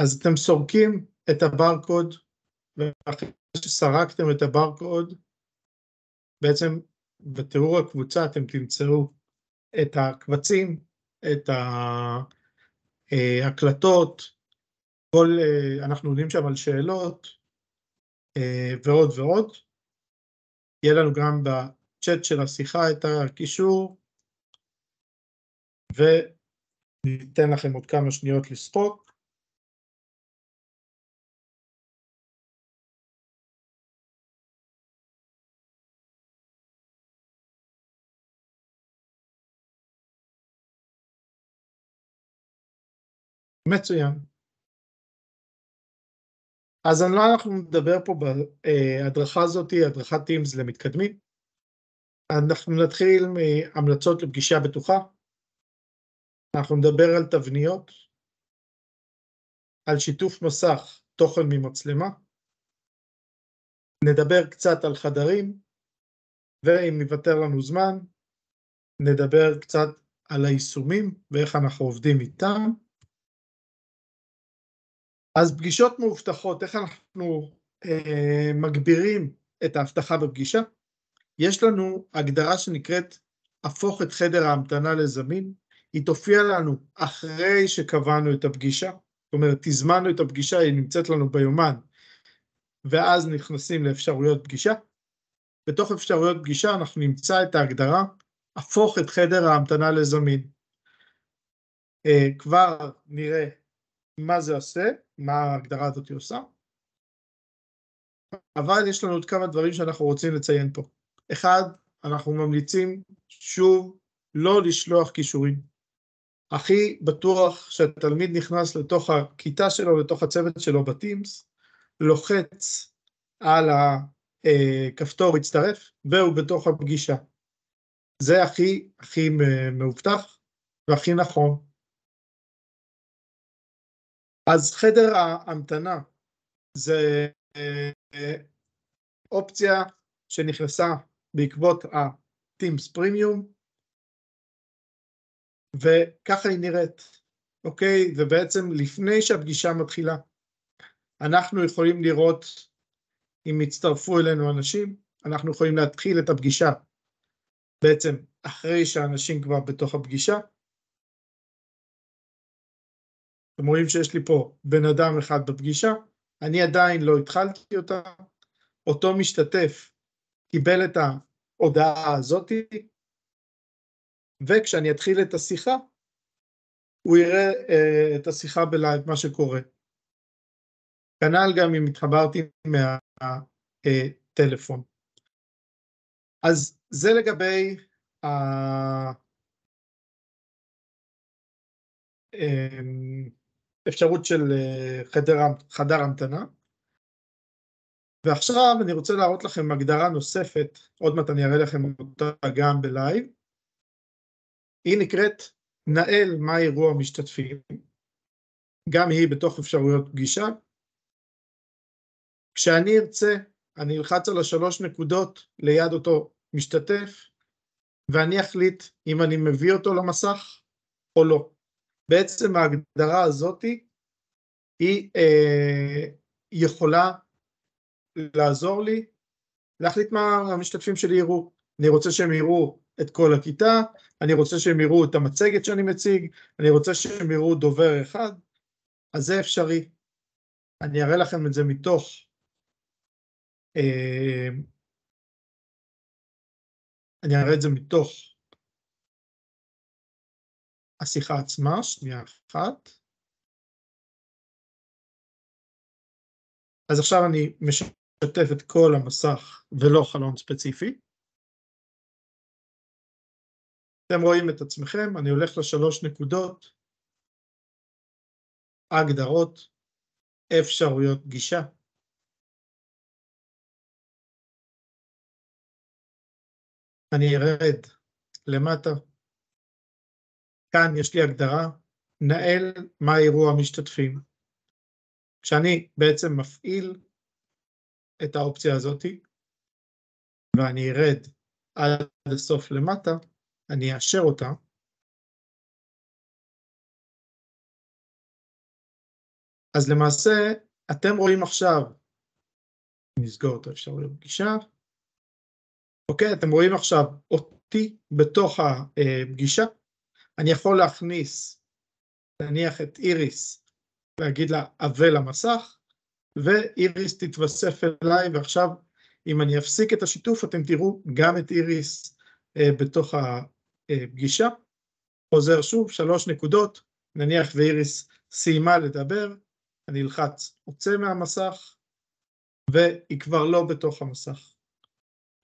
אז אתם סורקים את הברקוד, ואחרי שסרקתם את הברקוד, בעצם בתיאור הקבוצה אתם תמצאו את הקבצים, את ההקלטות, אנחנו יודעים שם על שאלות, ועוד ועוד. יהיה לנו גם בצ'אט של השיחה את הקישור, וניתן לכם עוד כמה שניות לספוק. מצוין. אז על מה אנחנו נדבר פה בהדרכה הזאת, הדרכת טימס למתקדמים. אנחנו נתחיל מהמלצות לפגישה בטוחה. אנחנו נדבר על תבניות, על שיתוף מסך תוכן ממצלמה. נדבר קצת על חדרים, ואם יוותר לנו זמן, נדבר קצת על היישומים ואיך אנחנו עובדים איתם. אז פגישות מאובטחות, איך אנחנו מגבירים את ההבטחה בפגישה? יש לנו הגדרה שנקראת הפוך את חדר ההמתנה לזמין, היא תופיע לנו אחרי שקבענו את הפגישה, זאת אומרת תזמנו את הפגישה, היא נמצאת לנו ביומן, ואז נכנסים לאפשרויות פגישה. בתוך אפשרויות פגישה אנחנו נמצא את ההגדרה הפוך את חדר ההמתנה לזמין. כבר נראה מה זה עושה, מה ההגדרה הזאת עושה, אבל יש לנו עוד כמה דברים שאנחנו רוצים לציין פה. אחד, אנחנו ממליצים שוב לא לשלוח קישורים. הכי בטוח שהתלמיד נכנס לתוך הכיתה שלו, לתוך הצוות שלו בטימס, לוחץ על הכפתור הצטרף, והוא בתוך הפגישה. זה הכי מאובטח והכי נכון. אז חדר ההמתנה זה אופציה שנכנסה בעקבות הטימס פרימיום, וככה היא נראית, אוקיי? ובעצם לפני שהפגישה מתחילה, אנחנו יכולים לראות אם הצטרפו אלינו אנשים, אנחנו יכולים להתחיל את הפגישה בעצם אחרי שאנשים כבר בתוך הפגישה. אתם רואים שיש לי פה בן אדם אחד בפגישה, אני עדיין לא התחלתי אותה, אותו משתתף קיבל את ההודעה הזאת, וכשאני אתחיל את השיחה, הוא יראה את השיחה בלייב, מה שקורה. כנ"ל גם אם התחברתי מהטלפון. אז זה לגבי האפשרות של חדר המתנה. ועכשיו אני רוצה להראות לכם הגדרה נוספת, עוד מעט אני אראה לכם אותה גם בלייב. היא נקראת נהל מה אירוע משתתפים, גם היא בתוך אפשרויות פגישה. כשאני ארצה, אני אלחץ על 3 נקודות ליד אותו משתתף, ואני אחליט אם אני מביא אותו למסך או לא. בעצם ההגדרה הזאת היא יכולה לעזור לי להחליט מה המשתתפים שלי יראו. אני רוצה שהם יראו את כל הכיתה, אני רוצה שהם יראו את המצגת שאני מציג, אני רוצה שהם יראו דובר אחד, אז זה אפשרי. אני אראה לכם את זה מתוך השיחה עצמה, שנייה אחת. אז עכשיו אני משתף את כל המסך ולא חלון ספציפי. אתם רואים את עצמכם, אני הולך ל3 נקודות, הגדרות, אפשרויות פגישה. אני ארד למטה. כאן יש לי הגדרה, נהל מה אירוע משתתפים. כשאני בעצם מפעיל את האופציה הזאת, ואני ארד עד הסוף למטה, אני אאשר אותה. אז למעשה, אתם רואים עכשיו, נסגור את האפשרויות פגישה, אוקיי, אתם רואים עכשיו אותי בתוך הפגישה, אני יכול להכניס, נניח את איריס, להגיד לה עבה למסך, ואיריס תתווסף אליי, ועכשיו אם אני אפסיק את השיתוף, אתם תראו גם את איריס בתוך הפגישה, חוזר שוב, 3 נקודות, נניח ואיריס סיימה לדבר, אני אלחץ יוצא מהמסך, והיא כבר לא בתוך המסך.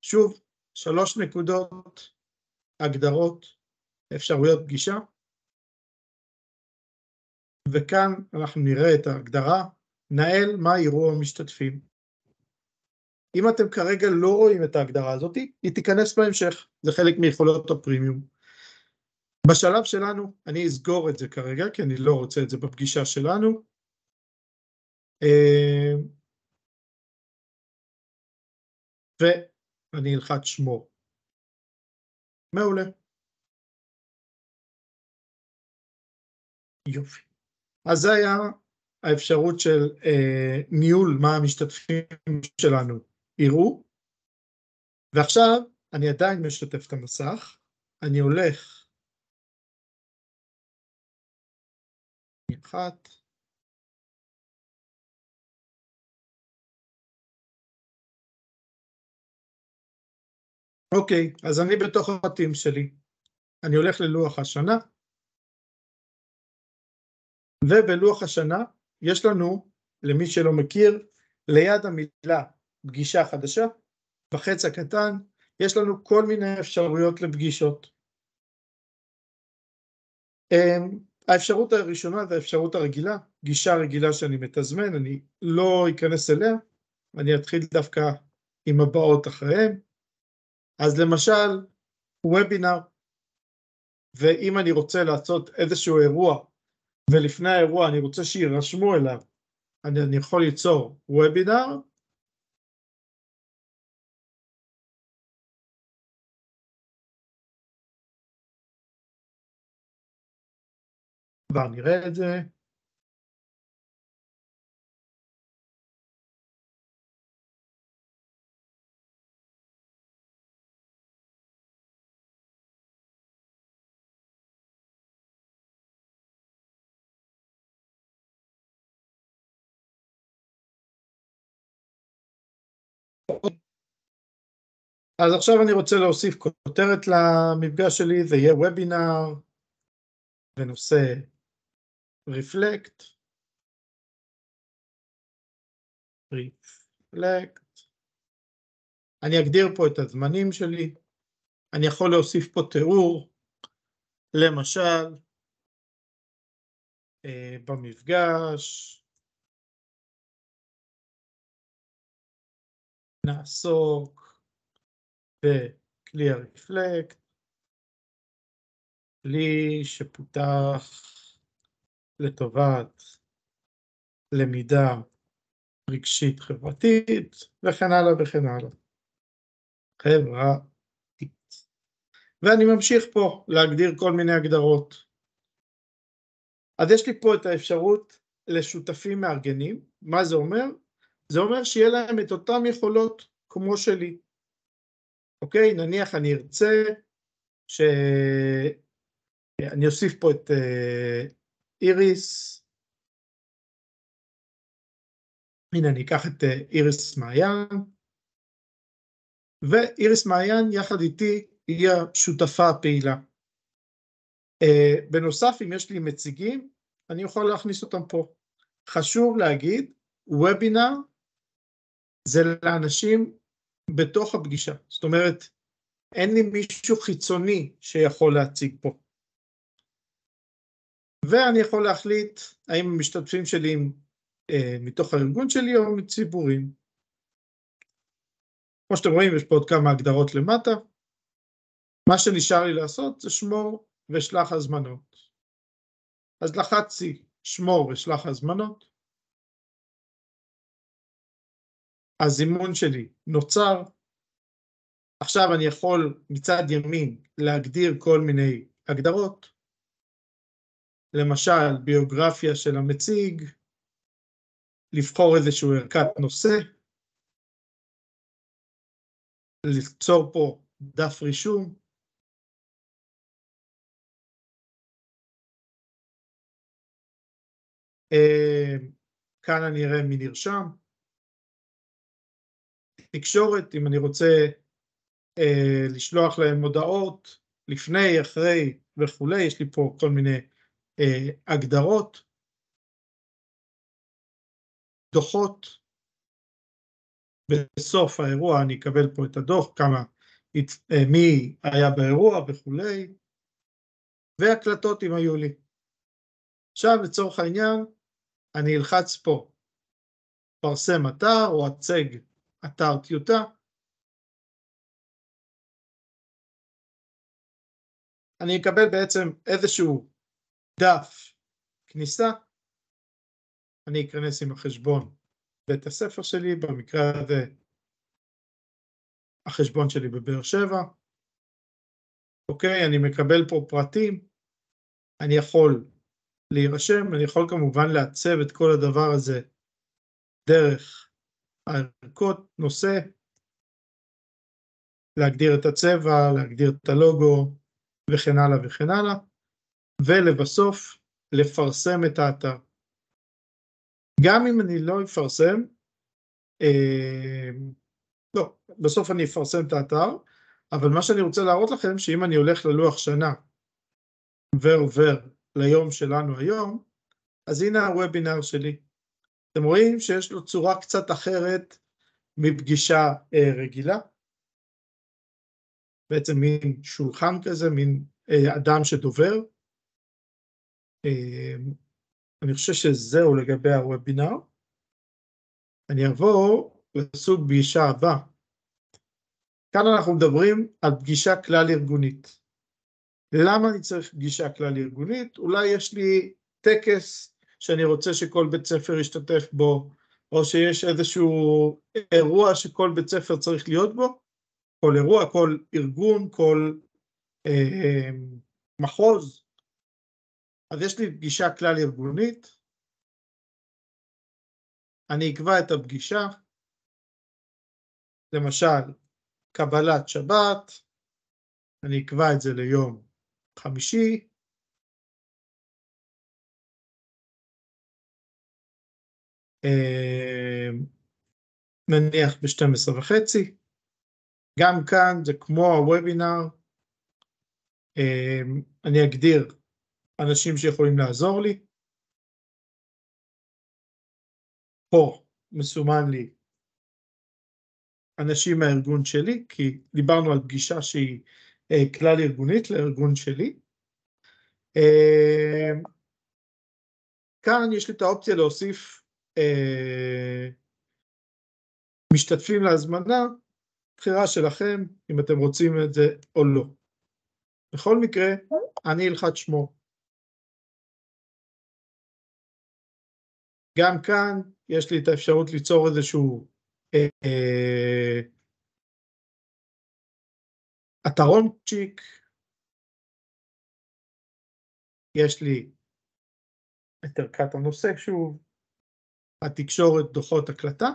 שוב, 3 נקודות, הגדרות, אפשרויות פגישה, וכאן אנחנו נראה את ההגדרה, נהל מה יראו המשתתפים. אם אתם כרגע לא רואים את ההגדרה הזאת, היא תיכנס בהמשך, זה חלק מיכולות הפרימיום. בשלב שלנו, אני אסגור את זה כרגע, כי אני לא רוצה את זה בפגישה שלנו. ואני אלחץ שמור. מעולה. יופי. אז זה היה האפשרות של ניהול מה המשתתפים שלנו יראו. ועכשיו אני עדיין משתף את המסך, אני הולך אחת, אוקיי, אז אני בתוך הפרטים שלי, אני הולך ללוח השנה, ובלוח השנה יש לנו, למי שלא מכיר, ליד המילה פגישה חדשה, בחץ הקטן, יש לנו כל מיני אפשרויות לפגישות. האפשרות הראשונה זה האפשרות הרגילה, פגישה רגילה שאני מתזמן, אני לא אכנס אליה, אני אתחיל דווקא עם הבאות אחריהם. אז למשל, וובינר, ואם אני רוצה לעשות איזשהו אירוע, ולפני האירוע אני רוצה שירשמו אליו, אני יכול ליצור וובינר, כבר נראה את זה. אז עכשיו אני רוצה להוסיף כותרת למפגש שלי, זה יהיה וובינר, בנושא רפלקט, אני אגדיר פה את הזמנים שלי, אני יכול להוסיף פה תיאור, למשל, במפגש, נעסוק בכלי הרפלקט, כלי שפותח לטובת למידה רגשית חברתית, וכן הלאה וכן הלאה. חברתית. ואני ממשיך פה להגדיר כל מיני הגדרות. אז יש לי פה את האפשרות לשותפים מארגנים. מה זה אומר? זה אומר שיהיה להם את אותם יכולות כמו שלי. אוקיי? נניח אני ארצה שאני אוסיף פה את איריס. הנה אני אקח את איריס מעיין. ואיריס מעיין יחד איתי היא השותפה הפעילה. בנוסף, אם יש לי מציגים, אני יכול להכניס אותם פה. חשוב להגיד, וובינר זה לאנשים בתוך הפגישה. זאת אומרת, אין לי מישהו חיצוני שיכול להציג פה. ואני יכול להחליט האם המשתתפים שלי מתוך הארגון שלי או מציבורים. כמו שאתם רואים, יש פה עוד כמה הגדרות למטה. מה שנשאר לי לעשות זה שמור ושלח הזמנות. אז לחצתי שמור ושלח הזמנות. הזימון שלי נוצר. עכשיו אני יכול מצד ימין להגדיר כל מיני הגדרות. למשל ביוגרפיה של המציג, לבחור איזשהו ערכת נושא, ליצור פה דף רישום, כאן אני אראה מי נרשם, תקשורת, אם אני רוצה לשלוח להם הודעות לפני, אחרי וכולי, יש לי פה כל מיני הגדרות, דוחות, בסוף האירוע אני אקבל פה את הדוח, מי היה באירוע וכולי, והקלטות אם היו לי. עכשיו לצורך העניין, אני אלחץ פה, פרסם אתר או הצג אתר טיוטה, אני אקבל בעצם איזשהו דף כניסה, אני אכנס עם החשבון בית הספר שלי, במקרה הזה החשבון שלי בבאר שבע, אוקיי, אני מקבל פה פרטים, אני יכול להירשם, אני יכול כמובן לעצב את כל הדבר הזה דרך הערכות, נושא, להגדיר את הצבע, להגדיר את הלוגו וכן הלאה וכן הלאה, ולבסוף לפרסם את האתר. גם אם אני לא אפרסם, בסוף אני אפרסם את האתר, אבל מה שאני רוצה להראות לכם, שאם אני הולך ללוח שנה ועובר ליום שלנו היום, אז הנה הוובינר שלי. אתם רואים שיש לו צורה קצת אחרת מפגישה רגילה, בעצם מין שולחן כזה, מין אדם שדובר. אני חושב שזהו לגבי הוובינר. אני אעבור לסוג פגישה הבא. כאן אנחנו מדברים על פגישה כלל ארגונית. למה אני צריך פגישה כלל ארגונית? אולי יש לי טקס שאני רוצה שכל בית ספר ישתתף בו, או שיש איזשהו אירוע שכל בית ספר צריך להיות בו, כל אירוע, כל ארגון, כל מחוז. אז יש לי פגישה כלל ארגונית, אני אקבע את הפגישה, למשל קבלת שבת, אני אקבע את זה ליום חמישי, נניח ב-12:30, גם כאן זה כמו הוובינר, אני אגדיר אנשים שיכולים לעזור לי, פה מסומן לי אנשים מהארגון שלי, כי דיברנו על פגישה שהיא כלל ארגונית לארגון שלי. כאן יש לי את האופציה להוסיף משתתפים להזמנה, בחירה שלכם אם אתם רוצים את זה או לא. בכל מקרה, אני אלחץ שמו. גם כאן יש לי את האפשרות ליצור איזשהו אתרון צ'יק, יש לי את ערכת הנושא שוב, התקשורת, דוחות הקלטה,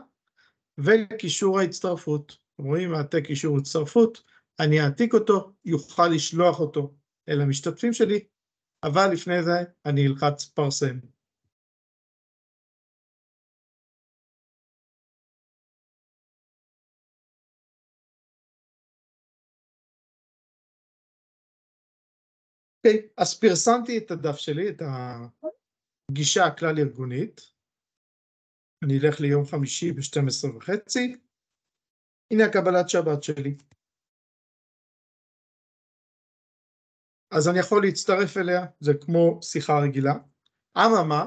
וקישור ההצטרפות. אתם רואים העתק קישור הצטרפות, אני אעתיק אותו, יוכל לשלוח אותו אל המשתתפים שלי, אבל לפני זה אני אלחץ פרסם. אוקיי, אז פרסמתי את הדף שלי, את הפגישה הכלל ארגונית, אני אלך ליום חמישי ב-12:30, הנה הקבלת שבת שלי. אז אני יכול להצטרף אליה, זה כמו שיחה רגילה. אממה,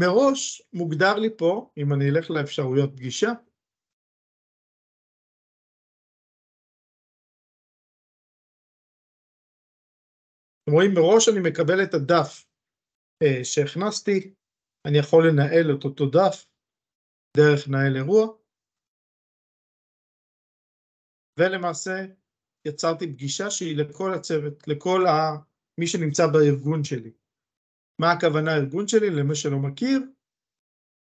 מראש מוגדר לי פה, אם אני אלך לאפשרויות פגישה, אתם רואים, מראש אני מקבל את הדף שהכנסתי, אני יכול לנהל את אותו דף דרך נהל אירוע, ולמעשה יצרתי פגישה שהיא לכל הצוות, לכל מי שנמצא בארגון שלי. מה הכוונה הארגון שלי? למי שלא מכיר,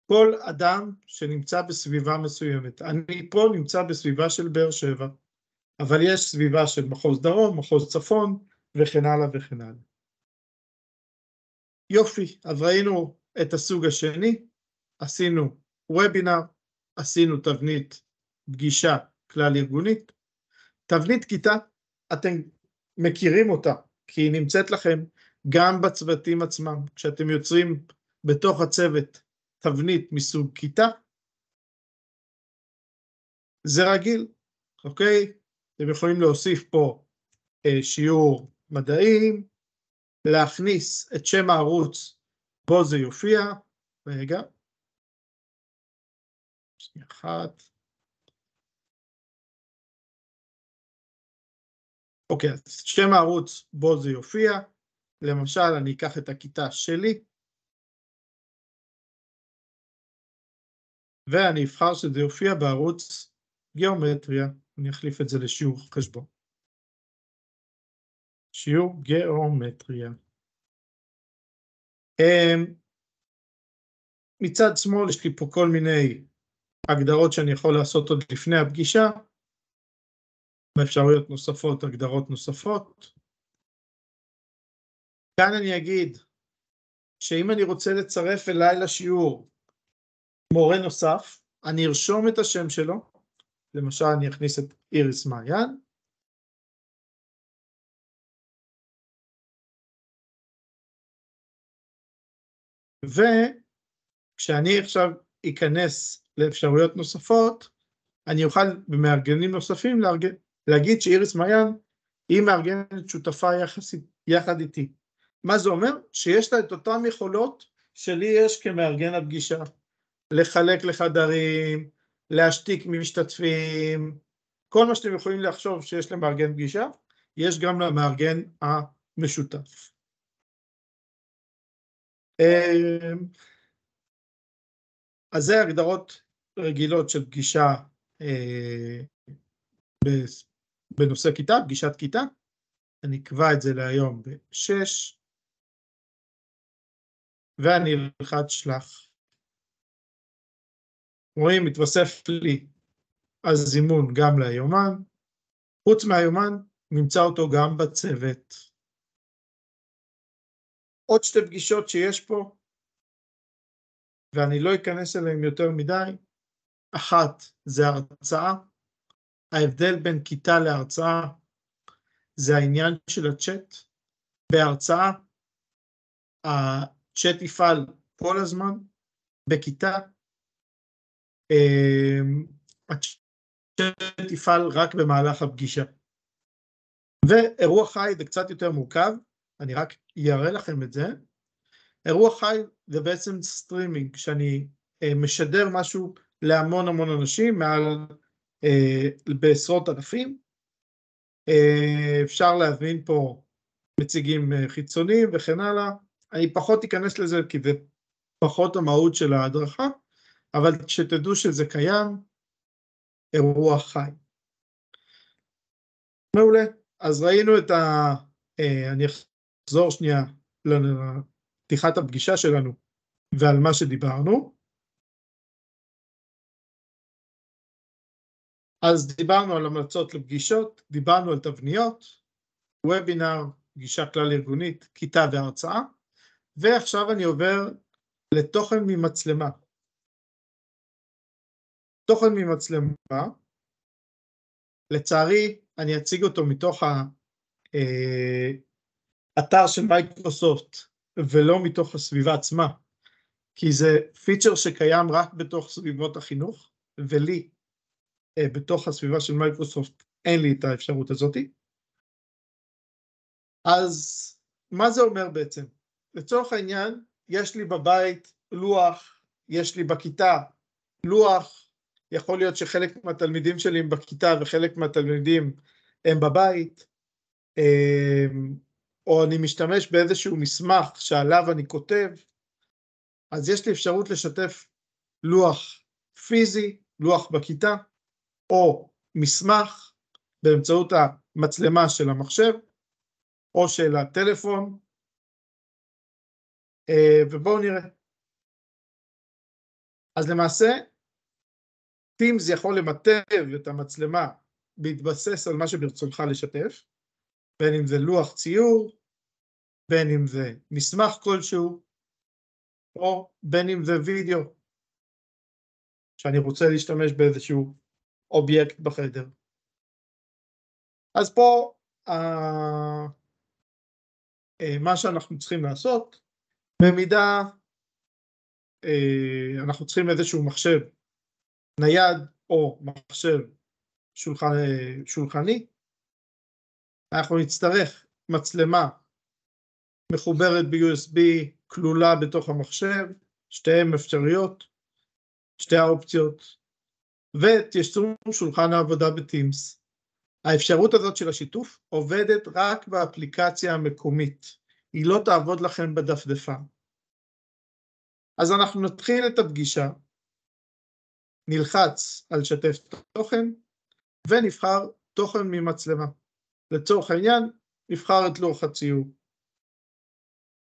כל אדם שנמצא בסביבה מסוימת. אני פה נמצא בסביבה של באר שבע, אבל יש סביבה של מחוז דרום, מחוז צפון, וכן הלאה וכן הלאה. יופי, אז ראינו את הסוג השני, עשינו וובינר, עשינו תבנית פגישה כלל ארגונית. תבנית כיתה, אתם מכירים אותה, כי היא נמצאת לכם גם בצוותים עצמם. כשאתם יוצרים בתוך הצוות תבנית מסוג כיתה, זה רגיל, אוקיי? אתם יכולים להוסיף פה שיעור מדעים, להכניס את שם הערוץ בו זה יופיע. רגע, שנייה אחת. אוקיי, אז שם הערוץ בו זה יופיע. למשל, אני אקח את הכיתה שלי, ואני אבחר שזה יופיע בערוץ גיאומטריה. אני אחליף את זה לשיעור חשבון. שיעור גיאומטריה. מצד שמאל יש לי פה כל מיני הגדרות שאני יכול לעשות עוד לפני הפגישה. באפשרויות נוספות, הגדרות נוספות. כאן אני אגיד שאם אני רוצה לצרף אליי לשיעור מורה נוסף, אני ארשום את השם שלו. למשל, אני אכניס את איריס מעיין. וכשאני עכשיו אכנס לאפשרויות נוספות, אני אוכל במארגנים נוספים להגיד שאיריס מעיין היא מארגנת שותפה יחד איתי. מה זה אומר? שיש לה את אותן יכולות שלי יש כמארגן הפגישה. לחלק לחדרים, להשתיק משתתפים, כל מה שאתם יכולים לחשוב שיש למארגן פגישה, יש גם למארגן המשותף. אז זה הגדרות רגילות של פגישה בנושא כיתה, פגישת כיתה. אני אקבע את זה להיום ב-6, ואני אלחץ שלח. רואים, מתווסף לי הזימון גם ליומן. חוץ מהיומן, נמצא אותו גם בצוות. עוד שתי פגישות שיש פה, ואני לא אכנס אליהם יותר מדי. אחת זה הרצאה. ההבדל בין כיתה להרצאה זה העניין של הצ'אט. בהרצאה הצ'אט יפעל כל הזמן. בכיתה הצ'אט יפעל רק במהלך הפגישה. ואירוע חי זה קצת יותר מורכב, אני רק אראה לכם את זה. אירוע חי זה בעצם סטרימינג, שאני משדר משהו להמון המון אנשים, בעשרות אלפים. אפשר להבין פה מציגים חיצוניים וכן הלאה. אני פחות אכנס לזה כי זה פחות המהות של ההדרכה, אבל שתדעו שזה קיים, אירוע חי. מעולה, אז ראינו את אני אחזור שנייה לפתיחת הפגישה שלנו ועל מה שדיברנו. אז דיברנו על המלצות לפגישות, דיברנו על תבניות, וובינר, פגישה כלל ארגונית, כיתה והרצאה, ועכשיו אני עובר לתוכן ממצלמה. תוכן ממצלמה, לצערי אני אציג אותו מתוך האתר של מייקרוסופט ולא מתוך הסביבה עצמה, כי זה פיצ'ר שקיים רק בתוך סביבות החינוך, ולי בתוך הסביבה של מייקרוסופט אין לי את האפשרות הזאת. אז מה זה אומר בעצם? לצורך העניין, יש לי בבית לוח, יש לי בכיתה לוח, יכול להיות שחלק מהתלמידים שלי הם בכיתה וחלק מהתלמידים הם בבית, או אני משתמש באיזשהו מסמך שעליו אני כותב, אז יש לי אפשרות לשתף לוח פיזי, לוח בכיתה, או מסמך באמצעות המצלמה של המחשב, או של הטלפון, ובואו נראה. אז למעשה, Teams יכול למטב את המצלמה בהתבסס על מה שברצונך לשתף, בין אם זה לוח ציור, בין אם זה מסמך כלשהו, או בין אם זה וידאו, שאני רוצה להשתמש באיזשהו אובייקט בחדר. אז פה מה שאנחנו צריכים לעשות, במידה אנחנו צריכים איזשהו מחשב נייד או מחשב שולחני, אנחנו נצטרך מצלמה מחוברת ב-USB כלולה בתוך המחשב, שתיהן אפשריות, שתי האופציות, ותיישמו שולחן העבודה ב-Teams. האפשרות הזאת של השיתוף עובדת רק באפליקציה המקומית, היא לא תעבוד לכם בדפדפה. אז אנחנו נתחיל את הפגישה, נלחץ על שתף תוכן, ונבחר תוכן ממצלמה. לצורך העניין, נבחר את לוח הציור.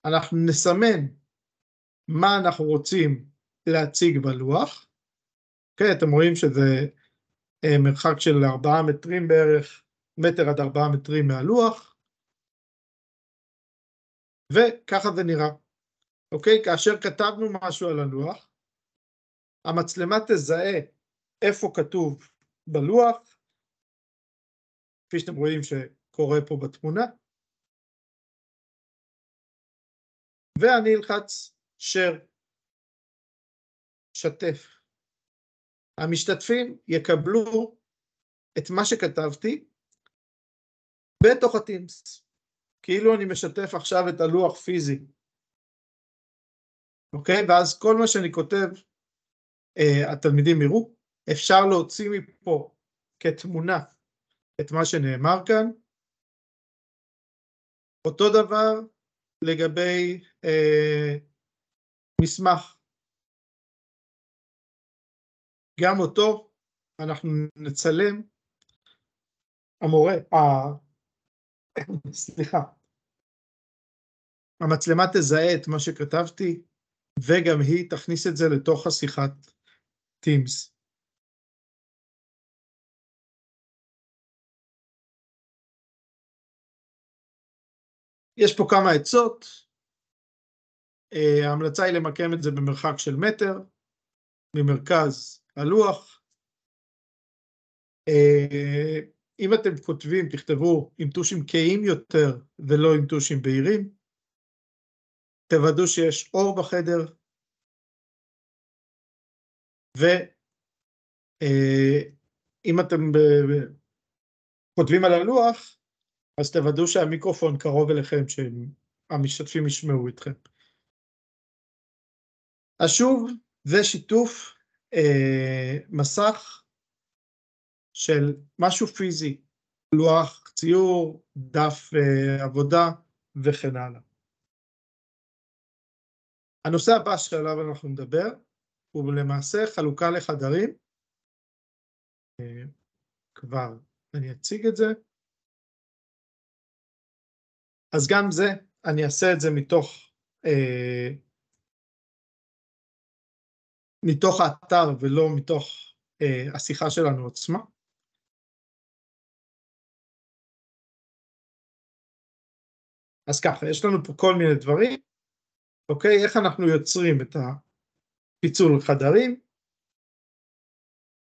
אנחנו נסמן מה אנחנו רוצים להציג בלוח. אוקיי, אתם רואים שזה מרחק של 4 מטרים בערך, מטר עד 4 מטרים מהלוח, וככה זה נראה. אוקיי, כאשר כתבנו משהו על הלוח, המצלמה תזהה איפה כתוב בלוח, כפי שאתם רואים שקורה פה בתמונה, ואני אלחץ share, שתף. המשתתפים יקבלו את מה שכתבתי בתוך ה-Teams, כאילו אני משתף עכשיו את הלוח פיזי. אוקיי? ואז כל מה שאני כותב, התלמידים יראו, אפשר להוציא מפה כתמונה את מה שנאמר כאן. אותו דבר לגבי מסמך. גם אותו אנחנו נצלם, המצלמה תזהה את מה שכתבתי, וגם היא תכניס את זה לתוך השיחת Teams. יש פה כמה עצות. ההמלצה היא למקם את זה במרחק של מטר, ממרכז הלוח. אם אתם כותבים, תכתבו עם טושים כהים יותר ולא עם טושים בהירים. תוודאו שיש אור בחדר. ואם אתם כותבים על הלוח, אז תוודאו שהמיקרופון קרוב אליכם, שהמשתתפים ישמעו אתכם. אז שוב, זה שיתוף מסך של משהו פיזי, לוח, ציור, דף עבודה וכן הלאה. הנושא הבא שעליו אנחנו נדבר, הוא למעשה חלוקה לחדרים. כבר אני אציג את זה. אז גם זה, אני אעשה את זה מתוך האתר ולא מתוך השיחה שלנו עצמה. אז ככה, יש לנו פה כל מיני דברים. אוקיי, איך אנחנו יוצרים את הפיצול חדרים?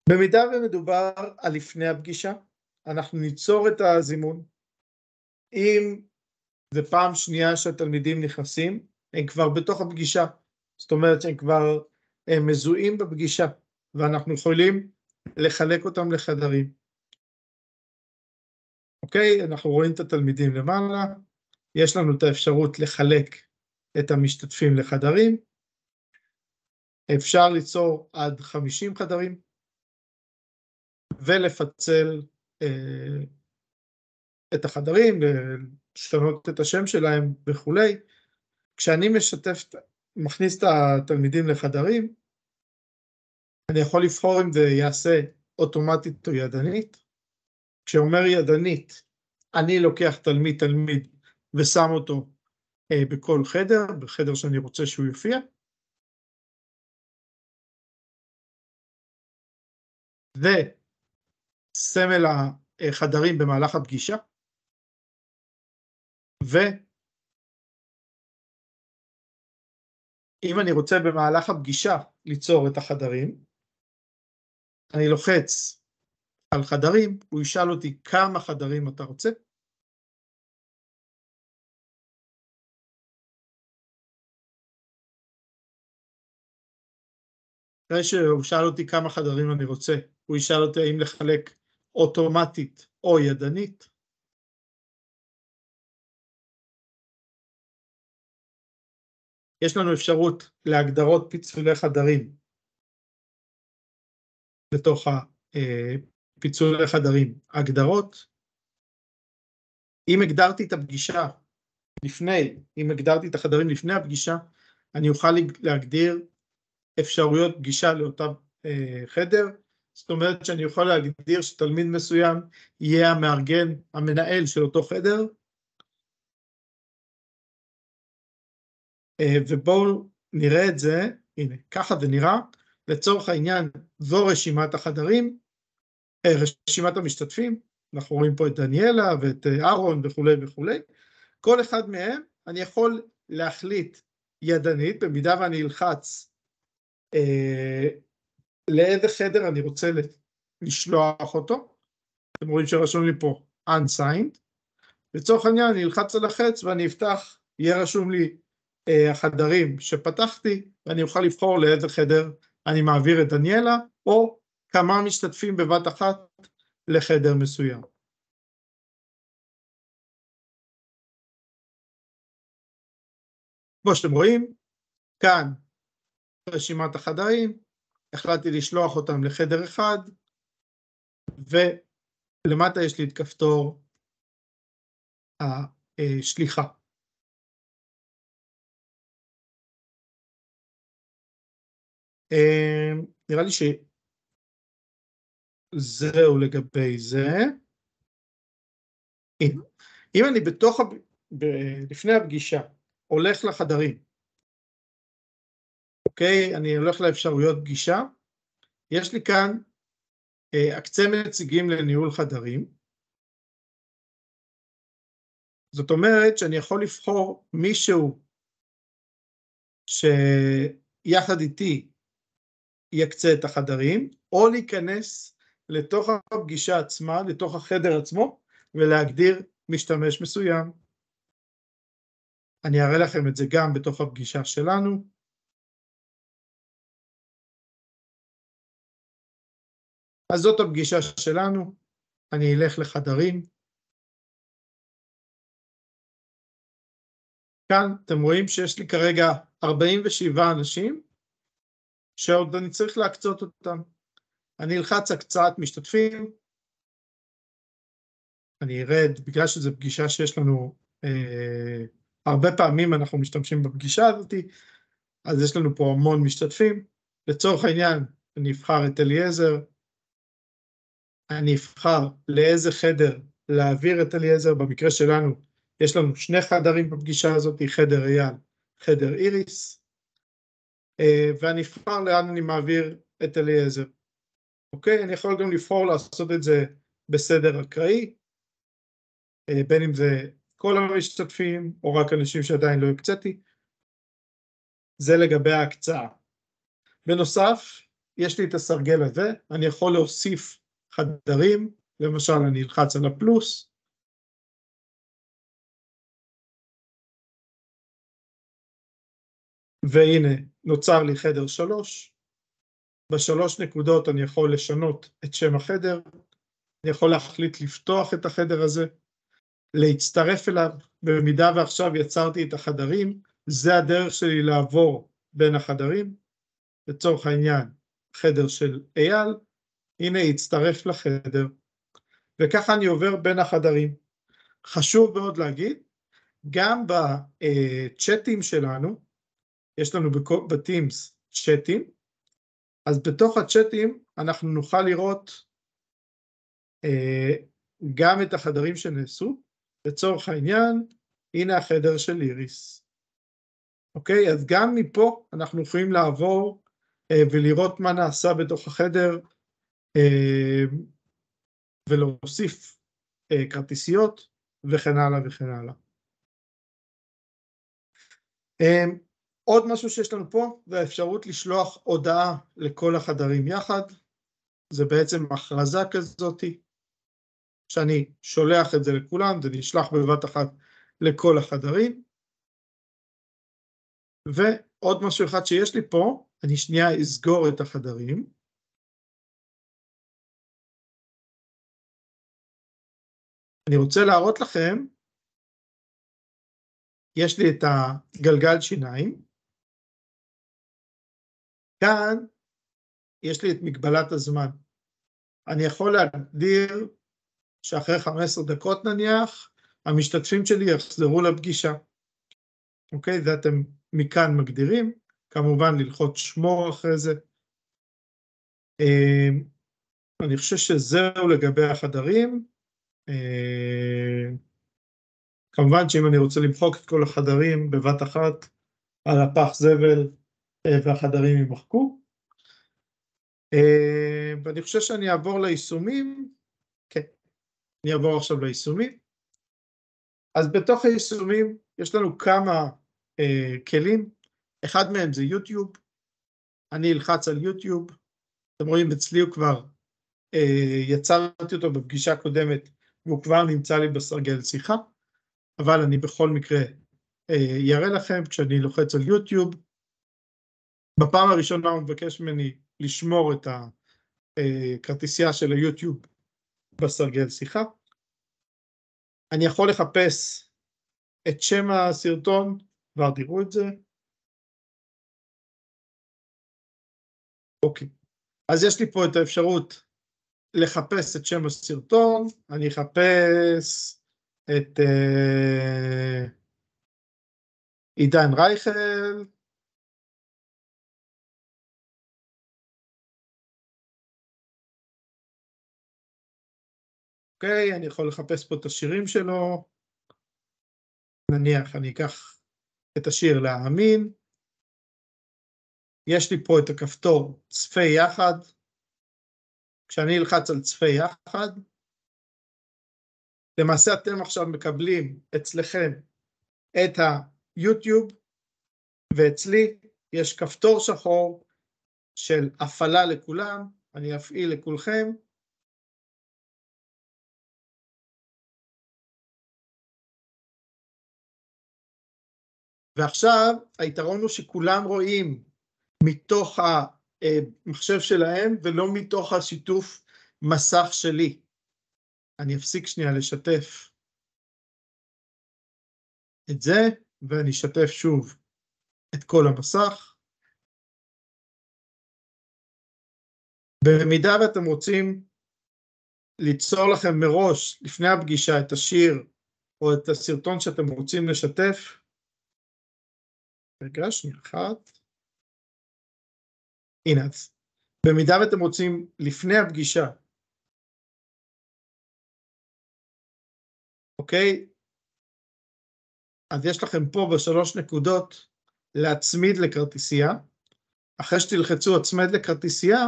במידה ומדובר על לפני הפגישה, אנחנו ניצור את הזימון. אם זה פעם שנייה שהתלמידים נכנסים, הם כבר בתוך הפגישה. זאת אומרת שהם כבר מזוהים בפגישה, ואנחנו יכולים לחלק אותם לחדרים. אוקיי, אנחנו רואים את התלמידים למעלה, יש לנו את האפשרות לחלק את המשתתפים לחדרים, אפשר ליצור עד 50 חדרים, ולפצל את החדרים, לשנות את השם שלהם וכולי. כשאני מכניס את התלמידים לחדרים, אני יכול לבחור אם זה יעשה אוטומטית או ידנית. כשאומר ידנית, אני לוקח תלמיד ושם אותו בכל חדר, בחדר שאני רוצה שהוא יופיע. וסמל החדרים במהלך הפגישה, ואם אני רוצה במהלך הפגישה ליצור את החדרים, אני לוחץ על חדרים, הוא ישאל אותי כמה חדרים אתה רוצה. אחרי שהוא שאל אותי כמה חדרים אני רוצה, הוא ישאל אותי האם לחלק אוטומטית או ידנית. יש לנו אפשרות להגדרות פיצולי חדרים בתוך פיצולי חדרים. הגדרות, אם הגדרתי את הפגישה לפני, אם הגדרתי את החדרים לפני הפגישה, אני אוכל להגדיר אפשרויות פגישה לאותה חדר. זאת אומרת שאני יכול להגדיר שתלמיד מסוים יהיה המארגן, המנהל של אותו חדר. ובואו נראה את זה, הנה, ככה זה נראה. לצורך העניין, זו רשימת החדרים, רשימת המשתתפים. אנחנו רואים פה את דניאלה ואת אהרון וכו' וכו'. כל אחד מהם אני יכול להחליט ידנית, במידה ואני אלחץ לאיזה חדר אני רוצה לשלוח אותו. אתם רואים שרשום לי פה unsigned. לצורך העניין אני אלחץ על החץ ואני אפתח, יהיה רשום לי החדרים שפתחתי, ואני אוכל לבחור לאיזה חדר אני מעביר את דניאלה, או כמה משתתפים בבת אחת לחדר מסוים. כמו שאתם רואים, כאן רשימת החדרים, החלטתי לשלוח אותם לחדר אחד, ולמטה יש לי את כפתור השליחה. נראה לי שזהו לגבי זה. אם אני לפני הפגישה הולך לחדרים, אוקיי, אני הולך לאפשרויות פגישה, יש לי כאן הקצה נציגים לניהול חדרים. זאת אומרת שאני יכול לבחור מישהו שיחד איתי יקצה את החדרים, או להיכנס לתוך הפגישה עצמה, לתוך החדר עצמו, ולהגדיר משתמש מסוים. אני אראה לכם את זה גם בתוך הפגישה שלנו. אז זאת הפגישה שלנו, אני אלך לחדרים. כאן אתם רואים שיש לי כרגע 47 אנשים, שעוד אני צריך להקצות אותם. אני אלחץ הקצאת משתתפים, אני ארד, בגלל שזו פגישה שיש לנו, הרבה פעמים אנחנו משתמשים בפגישה הזאת, אז יש לנו פה המון משתתפים. לצורך העניין, אני אבחר את אליעזר, אני אבחר לאיזה חדר להעביר את אליעזר. במקרה שלנו יש לנו שני חדרים בפגישה הזאת, חדר אייל, חדר איריס, ואני אבחר לאן אני מעביר את אליעזר. אוקיי, אני יכול גם לבחור לעשות את זה בסדר אקראי, בין אם זה כל המשתתפים או רק אנשים שעדיין לא הקצתי. זה לגבי ההקצאה. בנוסף, יש לי את הסרגל הזה, אני יכול להוסיף חדרים, למשל אני אלחץ על הפלוס, והנה נוצר לי חדר 3, בשלוש נקודות אני יכול לשנות את שם החדר, אני יכול להחליט לפתוח את החדר הזה, להצטרף אליו, במידה ועכשיו יצרתי את החדרים, זה הדרך שלי לעבור בין החדרים. לצורך העניין, חדר של אייל, הנה הצטרף לחדר, וככה אני עובר בין החדרים. חשוב מאוד להגיד, גם בצ'אטים שלנו, יש לנו בטימס צ'אטים, אז בתוך הצ'אטים אנחנו נוכל לראות גם את החדרים שנעשו. לצורך העניין, הנה החדר של איריס. אוקיי, אז גם מפה אנחנו יכולים לעבור ולראות מה נעשה בתוך החדר, ולהוסיף כרטיסיות וכן הלאה וכן הלאה. עוד משהו שיש לנו פה, זה האפשרות לשלוח הודעה לכל החדרים יחד. זה בעצם הכרזה כזאת, שאני שולח את זה לכולם, זה נשלח בבת אחת לכל החדרים. ועוד משהו אחד שיש לי פה, אני שנייה אסגור את החדרים. אני רוצה להראות לכם, יש לי את הגלגל שיניים. כאן יש לי את מגבלת הזמן. אני יכול להגדיר שאחרי 15 דקות נניח, המשתתפים שלי יחזרו לפגישה. אוקיי? זה אתם מכאן מגדירים, כמובן ללחוץ שמור אחרי זה. אני חושב שזהו לגבי החדרים. כמובן שאם אני רוצה למחוק את כל החדרים בבת אחת, על הפח זבל והחדרים יימחקו. ואני חושב שאני אעבור ליישומים. כן, אני אעבור עכשיו ליישומים. אז בתוך היישומים יש לנו כמה כלים. אחד מהם זה יוטיוב. אני אלחץ על יוטיוב. אתם רואים אצלי הוא כבר יצרתי אותו בפגישה קודמת, והוא כבר נמצא לי בסרגל שיחה, אבל אני בכל מקרה יראה לכם כשאני לוחץ על יוטיוב. בפעם הראשונה הוא מבקש ממני לשמור את הכרטיסייה של היוטיוב בסרגל שיחה. אני יכול לחפש את שם הסרטון, כבר תראו את זה. אוקיי, אז יש לי פה את האפשרות לחפש את שם הסרטון. אני אחפש את עידן רייכל. אוקיי, אני יכול לחפש פה את השירים שלו. נניח אני אקח את השיר להאמין. יש לי פה את הכפתור צפה יחד. כשאני אלחץ על צפה יחד, למעשה אתם עכשיו מקבלים אצלכם את היוטיוב, ואצלי יש כפתור שחור של הפעלה לכולם. אני אפעיל לכולכם. ועכשיו היתרון הוא שכולם רואים מתוך המחשב שלהם ולא מתוך השיתוף מסך שלי. אני אפסיק שנייה לשתף את זה, ואני אשתף שוב את כל המסך. במידה ואתם רוצים ליצור לכם מראש לפני הפגישה את השיר או את הסרטון שאתם רוצים לשתף, רגע, שנייה אחת. הנה, במידה ואתם רוצים לפני הפגישה, אוקיי? אז יש לכם פה בשלוש נקודות להצמיד לכרטיסייה. אחרי שתלחצו הצמד לכרטיסייה,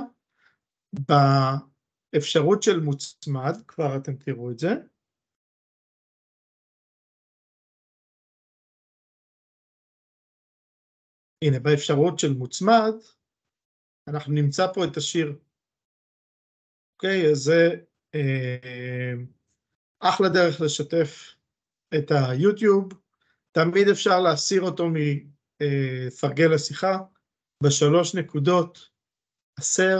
באפשרות של מוצמד, כבר אתם תראו את זה. הנה, באפשרות של מוצמד, אנחנו נמצא פה את השיר. אוקיי, אז זה אחלה דרך לשתף את היוטיוב. תמיד אפשר להסיר אותו מסרגל השיחה, בשלוש נקודות, הסר,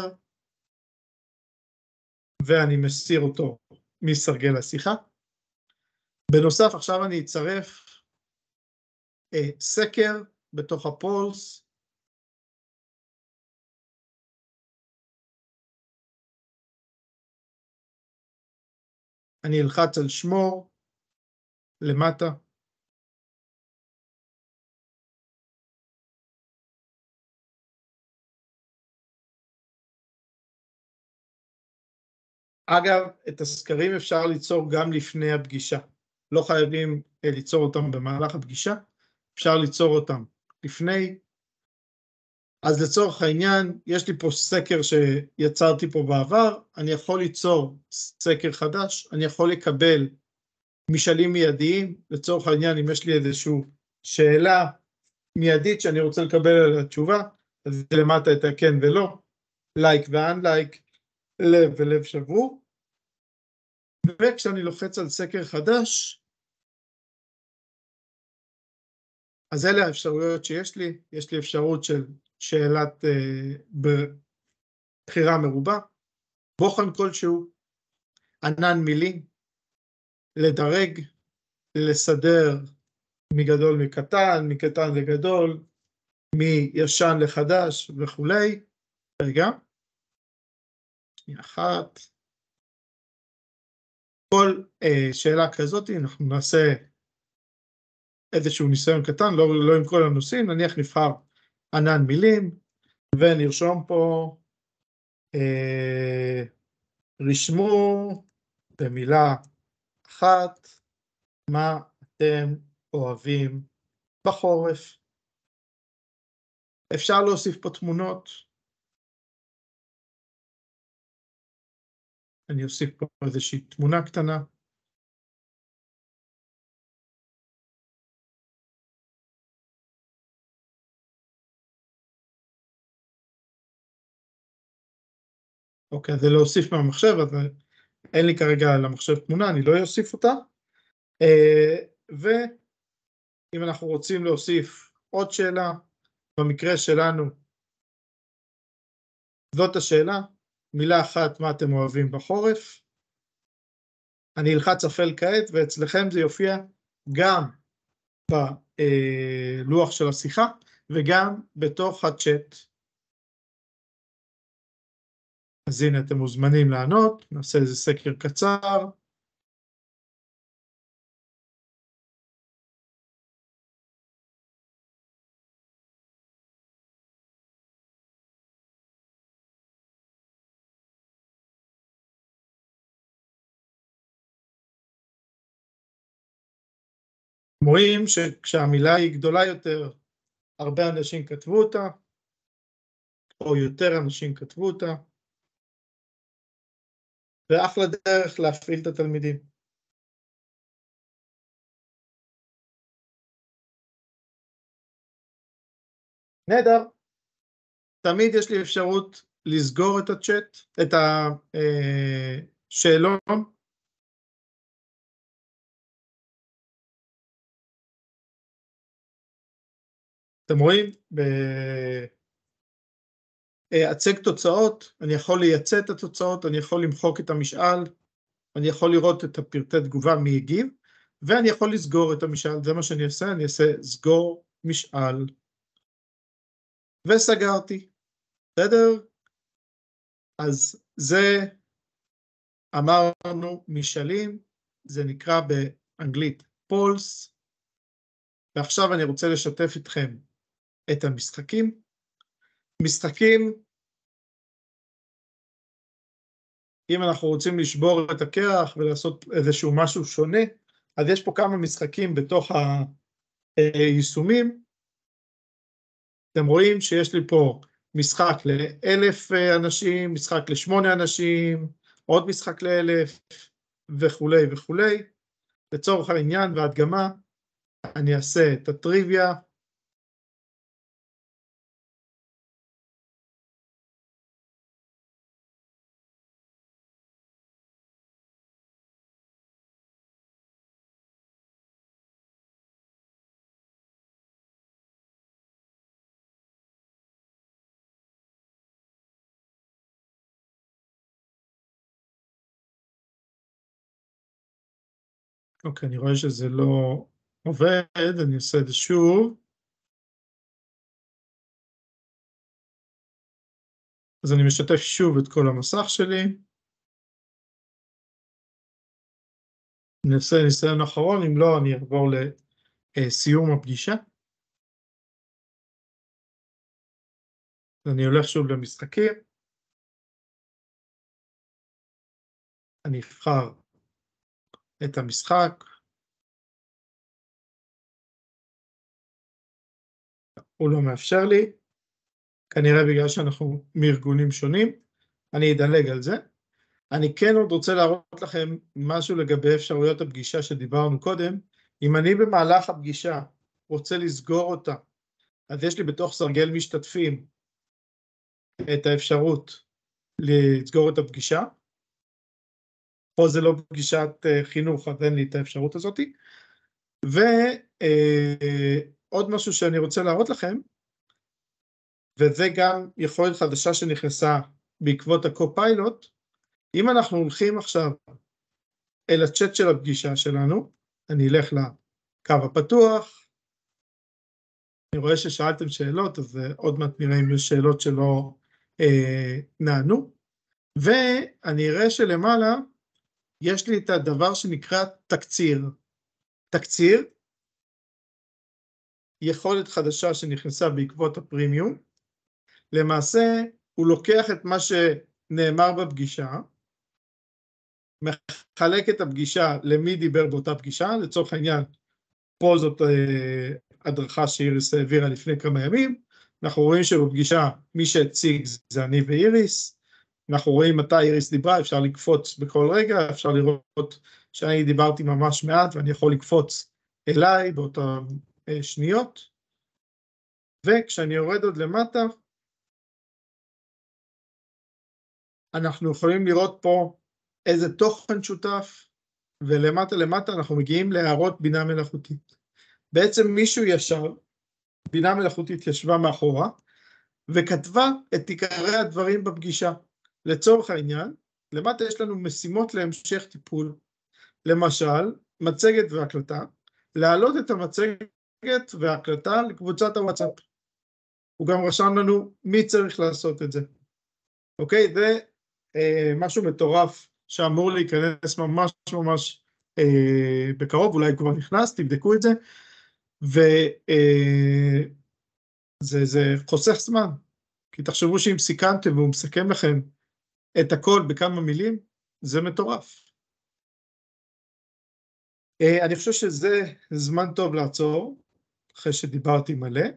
ואני מסיר אותו מסרגל השיחה. בנוסף, עכשיו אני אצרף סקר בתוך הפולס. אני אלחץ על שמור למטה. אגב, את הסקרים אפשר ליצור גם לפני הפגישה. לא חייבים ליצור אותם במהלך הפגישה, אפשר ליצור אותם לפני. אז לצורך העניין, יש לי פה סקר שיצרתי פה בעבר, אני יכול ליצור סקר חדש, אני יכול לקבל משאלים מיידיים, לצורך העניין, אם יש לי איזושהי שאלה מיידית שאני רוצה לקבל עליה תשובה, אז למטה את הכן ולא, לייק ואנלייק, לב ולב שבור, וכשאני לוחץ על סקר חדש, אז אלה האפשרויות שיש לי, יש לי אפשרות של שאלת בחירה מרובה, בוחן כלשהו, ענן מילים, לדרג, לסדר מגדול מקטן, מקטן לגדול, מישן לחדש וכולי. רגע, שנייה אחת. כל שאלה כזאת אנחנו נעשה איזשהו ניסיון קטן, לא עם כל הנושאים, נניח נבחר ענן מילים, ונרשום פה רשמו במילה אחת מה אתם אוהבים בחורף. אפשר להוסיף פה תמונות. אני אוסיף פה איזושהי תמונה קטנה. אוקיי, זה להוסיף מהמחשב, אז אין לי כרגע על המחשב תמונה, אני לא אוסיף אותה. ואם אנחנו רוצים להוסיף עוד שאלה, במקרה שלנו, זאת השאלה, מילה אחת, מה אתם אוהבים בחורף. אני אלחץ אפל כעת, ואצלכם זה יופיע גם בלוח של השיחה, וגם בתוך הצ'אט. אז הנה אתם מוזמנים לענות, נעשה איזה סקר קצר. רואים שכשהמילה היא גדולה יותר, הרבה אנשים כתבו אותה, או יותר אנשים כתבו אותה, ואחלה דרך להפעיל את התלמידים. נהדר. תמיד יש לי אפשרות לסגור את הצ'אט, את השאלון. אתם רואים? בהצג תוצאות, אני יכול לייצא את התוצאות, אני יכול למחוק את המשאל, אני יכול לראות את הפרטי תגובה מי הגיב, ואני יכול לסגור את המשאל, זה מה שאני אעשה, אני אעשה סגור משאל. וסגרתי, בסדר? אז זה אמרנו משאלים, זה נקרא באנגלית פולס, ועכשיו אני רוצה לשתף איתכם את המשחקים. משחקים, אם אנחנו רוצים לשבור את הקרח ולעשות איזשהו משהו שונה, אז יש פה כמה משחקים בתוך היישומים. אתם רואים שיש לי פה משחק ל1,000 אנשים, משחק ל8 אנשים, עוד משחק ל1,000 וכולי וכולי. לצורך העניין והדגמה, אני אעשה את הטריוויה. אוקיי, אני רואה שזה לא עובד, אני אעשה את זה שוב. אז אני משתף שוב את כל המסך שלי. נעשה ניסיון אחרון, אם לא, אני אעבור לסיום הפגישה. אני הולך שוב למשחקים. אני אבחר את המשחק. הוא לא מאפשר לי. כנראה בגלל שאנחנו מארגונים שונים, אני אדלג על זה. אני כן עוד רוצה להראות לכם משהו לגבי אפשרויות הפגישה שדיברנו קודם. אם אני במהלך הפגישה רוצה לסגור אותה, אז יש לי בתוך סרגל משתתפים את האפשרות לסגור את הפגישה. פה זה לא פגישת חינוך, אז אין לי את האפשרות הזאת. ועוד משהו שאני רוצה להראות לכם, וזה גם יכולת חדשה שנכנסה בעקבות הקו-פיילוט. אם אנחנו הולכים עכשיו אל הצ'אט של הפגישה שלנו, אני אלך לקו הפתוח, אני רואה ששאלתם שאלות, אז עוד מעט נראה אם יש שאלות שלא נענו, ואני אראה שלמעלה יש לי את הדבר שנקרא תקציר. תקציר, יכולת חדשה שנכנסה בעקבות הפרימיום, למעשה הוא לוקח את מה שנאמר בפגישה, מחלק את הפגישה למי דיבר באותה פגישה, לצורך העניין, פה זאת הדרכה שאיריס העבירה לפני כמה ימים, אנחנו רואים שבפגישה מי שהציג זה אני ואיריס, אנחנו רואים מתי איריס דיברה, אפשר לקפוץ בכל רגע, אפשר לראות שאני דיברתי ממש מעט ואני יכול לקפוץ אליי באותן שניות, וכשאני יורד עוד למטה, אנחנו יכולים לראות פה איזה תוכן שותף, ולמטה למטה אנחנו מגיעים להערות בינה מלאכותית. בעצם מישהו ישב, בינה מלאכותית ישבה מאחורה, וכתבה את עיקרי הדברים בפגישה. לצורך העניין, למטה יש לנו משימות להמשך טיפול. למשל, מצגת והקלטה, להעלות את המצגת וההקלטה לקבוצת הוואטסאפ. הוא גם רשם לנו מי צריך לעשות את זה. אוקיי, זה משהו מטורף שאמור להיכנס ממש ממש בקרוב, אולי כבר נכנס, תבדקו את זה, וזה חוסך זמן, כי תחשבו שאם סיכמתם והוא מסכם לכם את הכל בכמה מילים, זה מטורף. אני חושב שזה זמן טוב לעצור, אחרי שדיברתי מלא.